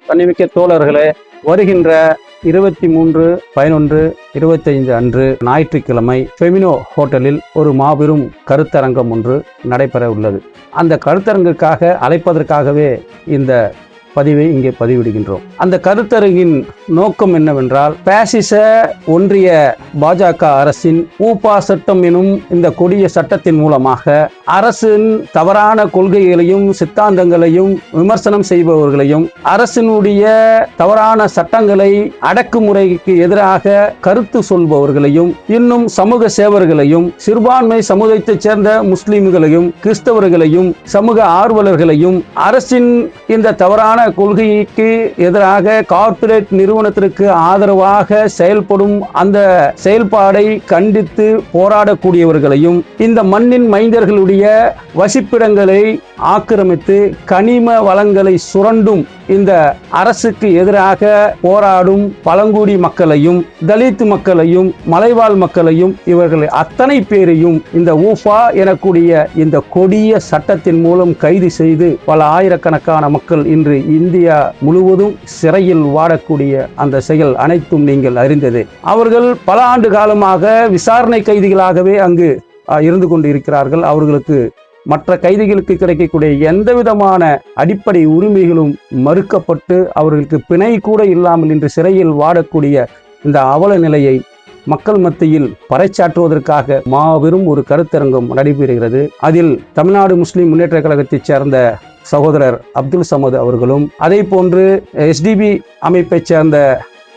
கண்ணிமிக்க தோழர்களே, வருகின்ற 23/11/25 அன்று ஞாயிற்றுக்கிழமை ஃபெமினோ ஹோட்டலில் ஒரு மாபெரும் கருத்தரங்கம் ஒன்று நடைபெற உள்ளது. அந்த கருத்தரங்குக்காக அழைப்பதற்காகவே இந்த பதிவை இங்கே பதிவிடுகின்றோம். அந்த கருத்தரங்கின் நோக்கம் என்னவென்றால், பாசிச ஒன்றிய பாஜக அரசின் ஊபா சட்டம் எனும் இந்த கொடிய சட்டத்தின் மூலமாக அரசின் தவறான கொள்கைகளையும் சித்தாந்தங்களையும் விமர்சனம் செய்பவர்களையும், அரசினுடைய தவறான சட்டங்களை அடக்குமுறைக்கு எதிராக கருத்து சொல்பவர்களையும், இன்னும் சமூக சேவர்களையும், சிறுபான்மை சமூகத்தைச் சேர்ந்த முஸ்லிம்களையும், கிறிஸ்தவர்களையும், சமூக ஆர்வலர்களையும் அரசின் இந்த தவறான கொள்கைக்கு எதிராக கார்ப்பரேட் நிறுவனத்திற்கு ஆதரவாக செயல்படும் அந்த செயல்பாடை கண்டித்து போராடக்கூடியவர்களையும், இந்த மண்ணின் மைந்தர்களுடைய வசிப்பிடங்களை ஆக்கிரமித்து கனிம வளங்களை சுரண்டும் இந்த அரசுக்கு எதிராக போராடும் பழங்குடி மக்களையும், தலித் மக்களையும், மலைவாழ் மக்களையும், இவர்கள் அத்தனை பேரையும் இந்த ஊஃபா எனக்கூடிய இந்த கொடிய சட்டத்தின் மூலம் கைது செய்து பல ஆயிரக்கணக்கான மக்கள் இன்று இந்தியா முழுவதும் சிறையில் வாடக்கூடிய அந்த செயல் அனைத்தும் நீங்கள் அறிந்தது. அவர்கள் பல ஆண்டு காலமாக விசாரணை கைதிகளாகவே அங்கு இருந்து கொண்டு இருக்கிறார்கள். அவர்களுக்கு மற்ற கைதிகளுக்கு கிடைக்கக்கூடிய எந்த விதமான அடிப்படை உரிமைகளும் மறுக்கப்பட்டு அவர்களுக்கு பிணை கூட இல்லாமல் இன்று சிறையில் வாடக்கூடிய இந்த அவல நிலையை மக்கள் மத்தியில் பறைசாற்றுவதற்காக மாபெரும் ஒரு கருத்தரங்கம் நடைபெறுகிறது. அதில் தமிழ்நாடு முஸ்லிம் முன்னேற்ற கழகத்தைச் சேர்ந்த சகோதரர் அப்துல் சமது அவர்களும், அதே போன்று எஸ்டிபி அமைப்பைச் சேர்ந்த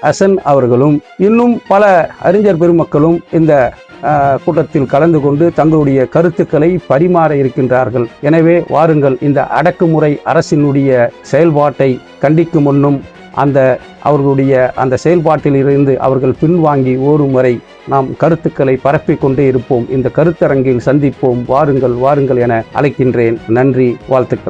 ஹசன் அவர்களும், இன்னும் பல அறிஞர் பெருமக்களும் இந்த கூட்டத்தில் கலந்து கொண்டு தங்களுடைய கருத்துக்களை பரிமாற இருக்கின்றார்கள். எனவே வாருங்கள், இந்த அடக்குமுறை அரசினுடைய செயல்பாட்டை கண்டிக்கும் முன்னும் அவர்களுடைய அந்த செயல்பாட்டில் இருந்து அவர்கள் பின்வாங்கி ஓடும் வரை நாம் கருத்துக்களை பரப்பிக் கொண்டே இருப்போம். இந்த கருத்தரங்கில் சந்திப்போம். வாருங்கள் வாருங்கள் என அழைக்கின்றேன். நன்றி, வாழ்த்துக்கள்.